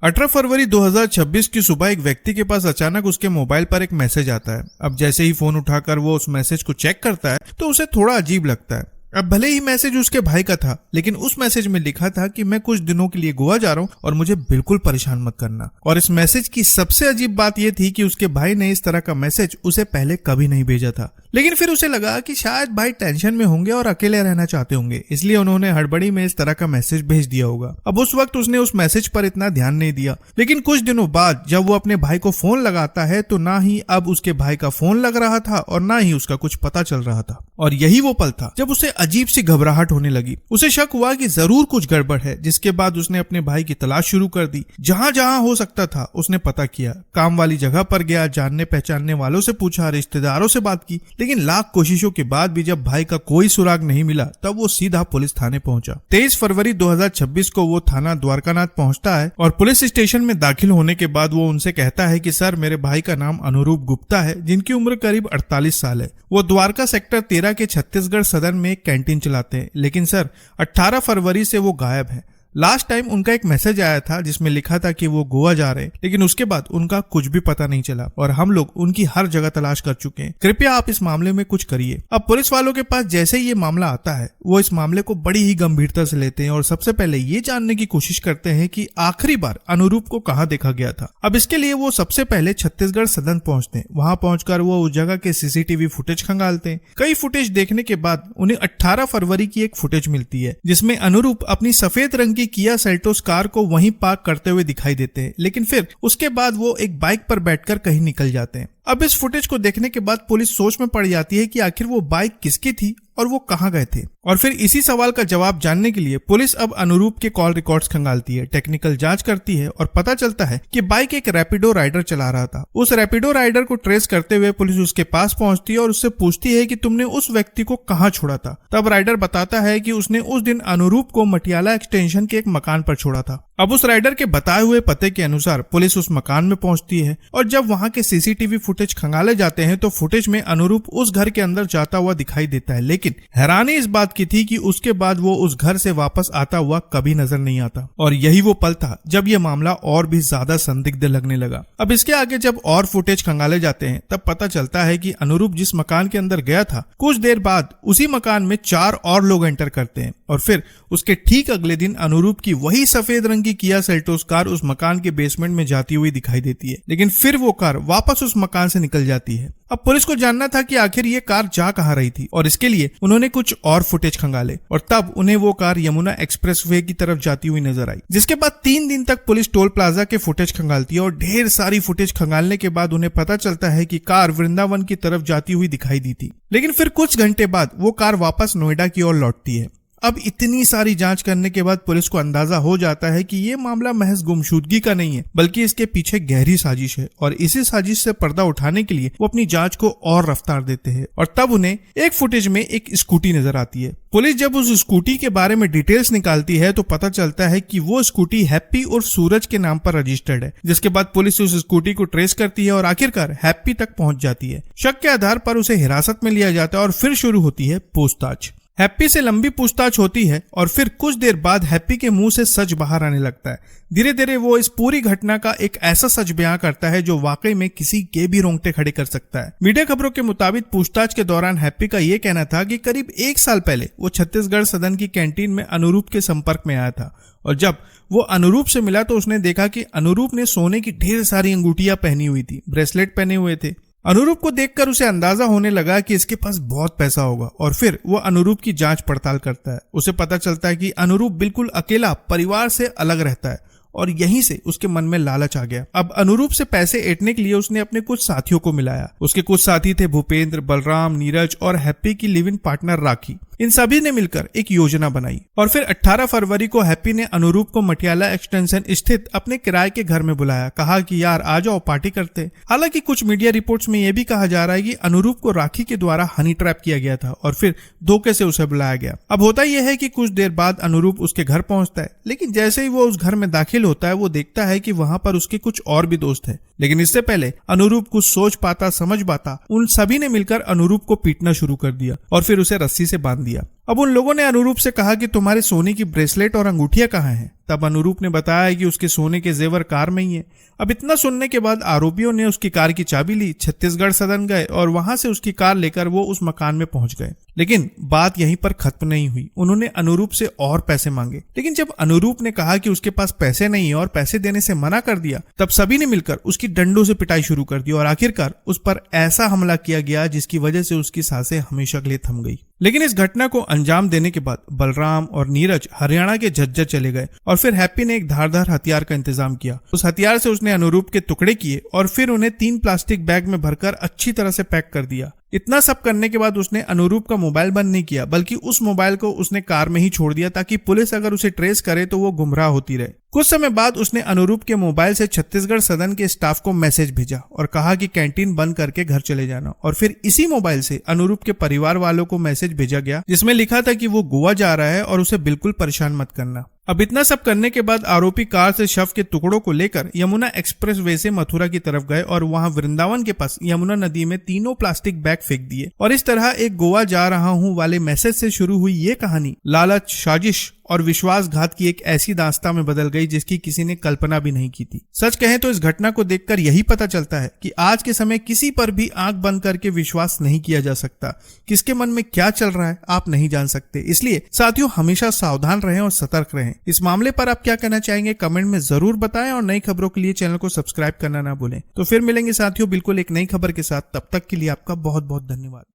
18 फरवरी 2026 की सुबह एक व्यक्ति के पास अचानक उसके मोबाइल पर एक मैसेज आता है। अब जैसे ही फोन उठाकर वो उस मैसेज को चेक करता है तो उसे थोड़ा अजीब लगता है। अब भले ही मैसेज उसके भाई का था, लेकिन उस मैसेज में लिखा था कि मैं कुछ दिनों के लिए गोवा जा रहा हूँ और मुझे बिल्कुल परेशान मत करना। और इस मैसेज की सबसे अजीब बात यह थी कि उसके भाई ने इस तरह का मैसेज उसे पहले कभी नहीं भेजा था। लेकिन फिर उसे लगा कि शायद भाई टेंशन में होंगे और अकेले रहना चाहते होंगे, इसलिए उन्होंने हड़बड़ी में इस तरह का मैसेज भेज दिया होगा। अब उस वक्त उसने उस मैसेज पर इतना ध्यान नहीं दिया, लेकिन कुछ दिनों बाद जब वो अपने भाई को फोन लगाता है तो ना ही अब उसके भाई का फोन लग रहा था और ना ही उसका कुछ पता चल रहा था। और यही वो पल था जब उसे अजीब सी घबराहट होने लगी। उसे शक हुआ कि जरूर कुछ गड़बड़ है, जिसके बाद उसने अपने भाई की तलाश शुरू कर दी। जहां जहां हो सकता था उसने पता किया, काम वाली जगह पर गया, जानने पहचानने वालों से पूछा, रिश्तेदारों से बात की, लेकिन लाख कोशिशों के बाद भी जब भाई का कोई सुराग नहीं मिला तब वो सीधा पुलिस थाने पहुंचा। 23 फरवरी 2026 को वो थाना द्वारकानाथ पहुंचता है और पुलिस स्टेशन में दाखिल होने के बाद वो उनसे कहता है कि सर, मेरे भाई का नाम अनुरूप गुप्ता है, जिनकी उम्र करीब 48 साल है। वो द्वारका सेक्टर 13 के छत्तीसगढ़ सदन में एक कैंटीन चलाते हैं, लेकिन सर 18 फरवरी से वो गायब है। लास्ट टाइम उनका एक मैसेज आया था जिसमें लिखा था कि वो गोवा जा रहे हैं, लेकिन उसके बाद उनका कुछ भी पता नहीं चला और हम लोग उनकी हर जगह तलाश कर चुके हैं। कृपया आप इस मामले में कुछ करिए। अब पुलिस वालों के पास जैसे ही ये मामला आता है वो इस मामले को बड़ी ही गंभीरता से लेते हैं और सबसे पहले ये जानने की कोशिश करते हैं कि आखिरी बार अनुरूप को कहाँ देखा गया था। अब इसके लिए वो सबसे पहले छत्तीसगढ़ सदन पहुंचते हैं। वहां पहुंचकर वो उस जगह के सीसीटीवी फुटेज खंगालते हैं। कई फुटेज देखने के बाद उन्हें 18 फरवरी की एक फुटेज मिलती है जिसमें अनुरूप अपनी सफेद रंग की किया सेल्टोस कार को वहीं पार्क करते हुए दिखाई देते हैं, लेकिन फिर उसके बाद वो एक बाइक पर बैठकर कहीं निकल जाते हैं। अब इस फुटेज को देखने के बाद पुलिस सोच में पड़ जाती है कि आखिर वो बाइक किसकी थी और वो कहां गए थे। और फिर इसी सवाल का जवाब जानने के लिए पुलिस अब अनुरूप के कॉल रिकॉर्ड्स खंगालती है, टेक्निकल जांच करती है और पता चलता है कि बाइक एक रैपिडो राइडर चला रहा था। उस रैपिडो राइडर को ट्रेस करते हुए पुलिस उसके पास पहुंचती है और उससे पूछती है कि तुमने उस व्यक्ति को कहां छोड़ा था। तब राइडर बताता है कि उसने उस दिन अनुरूप को मटियाला एक्सटेंशन के एक मकान पर छोड़ा था। अब उस राइडर के बताए हुए पते के अनुसार पुलिस उस मकान में पहुंचती है और जब वहां के सीसीटीवी फुटेज खंगाले जाते हैं तो फुटेज में अनुरूप उस घर के अंदर जाता हुआ दिखाई देता है, लेकिन हैरानी इस बात की थी कि उसके बाद वो उस घर से वापस आता हुआ कभी नजर नहीं आता। और यही वो पल था जब ये मामला और भी ज्यादा संदिग्ध लगने लगा। अब इसके आगे जब और फुटेज खंगाले जाते हैं तब पता चलता है कि अनुरूप जिस मकान के अंदर गया था कुछ देर बाद उसी मकान में 4 और लोग एंटर करते हैं और फिर उसके ठीक अगले दिन अनुरूप की वही सफेद रंग की किया सेल्टोस कार उस मकान के बेसमेंट में जाती हुई दिखाई देती है, लेकिन फिर वो कार वापस उस मकान से निकल जाती है। अब पुलिस को जानना था कि आखिर ये कार जा कहां रही थी और इसके लिए उन्होंने कुछ और फुटेज खंगाले और तब उन्हें वो कार यमुना एक्सप्रेसवे की तरफ जाती हुई नजर आई। जिसके बाद 3 दिन तक पुलिस टोल प्लाजा के फुटेज खंगालती है और ढेर सारी फुटेज खंगालने के बाद उन्हें पता चलता है कि कार वृंदावन की तरफ जाती हुई दिखाई दी थी, लेकिन फिर कुछ घंटे बाद वो कार वापस नोएडा की ओर लौटती है। अब इतनी सारी जांच करने के बाद पुलिस को अंदाजा हो जाता है कि ये मामला महज गुमशुदगी का नहीं है, बल्कि इसके पीछे गहरी साजिश है और इसी साजिश से पर्दा उठाने के लिए वो अपनी जांच को और रफ्तार देते हैं। और तब उन्हें एक फुटेज में एक स्कूटी नजर आती है। पुलिस जब उस स्कूटी के बारे में डिटेल्स निकालती है तो पता चलता है कि वो स्कूटी हैप्पी उर्फ सूरज के नाम पर रजिस्टर्ड है। जिसके बाद पुलिस उस स्कूटी को ट्रेस करती है और आखिरकार हैप्पी तक पहुंच जाती है। शक के आधार पर उसे हिरासत में लिया जाता है और फिर शुरू होती है पूछताछ। हैप्पी से लंबी पूछताछ होती है और फिर कुछ देर बाद हैप्पी के मुंह से सच बाहर आने लगता है। धीरे धीरे वो इस पूरी घटना का एक ऐसा सच बयां करता है जो वाकई में किसी के भी रोंगटे खड़े कर सकता है। मीडिया खबरों के मुताबिक पूछताछ के दौरान हैप्पी का ये कहना था कि करीब 1 साल पहले वो छत्तीसगढ़ सदन की कैंटीन में अनुरूप के संपर्क में आया था और जब वो अनुरूप से मिला तो उसने देखा कि अनुरूप ने सोने की ढेर सारी अंगूठियां पहनी हुई थी, ब्रेसलेट पहने हुए थे। अनुरूप को देखकर उसे अंदाजा होने लगा कि इसके पास बहुत पैसा होगा और फिर वो अनुरूप की जांच पड़ताल करता है। उसे पता चलता है कि अनुरूप बिल्कुल अकेला परिवार से अलग रहता है और यहीं से उसके मन में लालच आ गया। अब अनुरूप से पैसे ऐंठने के लिए उसने अपने कुछ साथियों को मिलाया। उसके कुछ साथी थे भूपेंद्र, बलराम, नीरज और हैप्पी की लिव इन पार्टनर राखी। इन सभी ने मिलकर एक योजना बनाई और फिर 18 फरवरी को हैप्पी ने अनुरूप को मटियाला एक्सटेंशन स्थित अपने किराए के घर में बुलाया। कहा कि यार आ जाओ, पार्टी करते। हालांकि कुछ मीडिया रिपोर्ट्स में यह भी कहा जा रहा है कि अनुरूप को राखी के द्वारा हनी ट्रैप किया गया था और फिर धोखे से उसे बुलाया गया। अब होता यह है कि कुछ देर बाद अनुरूप उसके घर पहुंचता है, लेकिन जैसे ही वो उस घर में दाखिल होता है वो देखता है कि वहां पर उसके कुछ और भी दोस्त है। लेकिन इससे पहले अनुरूप कुछ सोच पाता समझ पाता उन सभी ने मिलकर अनुरूप को पीटना शुरू कर दिया और फिर उसे रस्सी से बांध दिया। दिया। अब उन लोगों ने अनुरूप से कहा कि तुम्हारे सोने की ब्रेसलेट और अंगूठियां कहाँ हैं? तब अनुरूप ने बताया कि उसके सोने के जेवर कार में ही है। अब इतना सुनने के बाद आरोपियों ने उसकी कार की चाबी ली, छत्तीसगढ़ सदन गए और वहां से उसकी कार लेकर वो उस मकान में पहुंच गए। लेकिन बात यहीं पर खत्म नहीं हुई। उन्होंने अनुरूप से और पैसे मांगे, लेकिन जब अनुरूप ने कहा कि उसके पास पैसे नहीं है और पैसे देने से मना कर दिया, तब सभी ने मिलकर उसकी डंडों से पिटाई शुरू कर दी और आखिरकार उस पर ऐसा हमला किया गया जिसकी वजह से उसकी सांसें हमेशा के लिए थम गई। लेकिन इस घटना को अंजाम देने के बाद बलराम और नीरज हरियाणा के झज्जर चले गए और फिर हैप्पी ने एक धारदार हथियार का इंतजाम किया। उस हथियार से उसने अनुरूप के टुकड़े किए और फिर उन्हें 3 प्लास्टिक बैग में भरकर अच्छी तरह से पैक कर दिया। इतना सब करने के बाद उसने अनुरूप का मोबाइल बंद नहीं किया, बल्कि उस मोबाइल को उसने कार में ही छोड़ दिया ताकि पुलिस अगर उसे ट्रेस करे तो वो गुमराह होती रहे। कुछ समय बाद उसने अनुरूप के मोबाइल से छत्तीसगढ़ सदन के स्टाफ को मैसेज भेजा और कहा कि कैंटीन बंद करके घर चले जाना। और फिर इसी मोबाइल से अनुरूप के परिवार वालों को मैसेज भेजा गया जिसमें लिखा था कि वो गोवा जा रहा है और उसे बिल्कुल परेशान मत करना। अब इतना सब करने के बाद आरोपी कार से शव के टुकड़ों को लेकर यमुना एक्सप्रेस वे से मथुरा की तरफ गए और वहां वृंदावन के पास यमुना नदी में 3 प्लास्टिक बैग फेंक दिए। और इस तरह एक गोवा जा रहा हूं वाले मैसेज से शुरू हुई ये कहानी लालच, साजिश और विश्वासघात की एक ऐसी दास्तां में बदल गई जिसकी किसी ने कल्पना भी नहीं की थी। सच कहें तो इस घटना को देखकर यही पता चलता है कि आज के समय किसी पर भी आंख बंद करके विश्वास नहीं किया जा सकता। किसके मन में क्या चल रहा है आप नहीं जान सकते। इसलिए साथियों, हमेशा सावधान रहें और सतर्क रहें। इस मामले पर आप क्या कहना चाहेंगे कमेंट में जरूर बताएं और नई खबरों के लिए चैनल को सब्सक्राइब करना ना भूलें। तो फिर मिलेंगे साथियों बिल्कुल एक नई खबर के साथ। तब तक के लिए आपका बहुत बहुत धन्यवाद।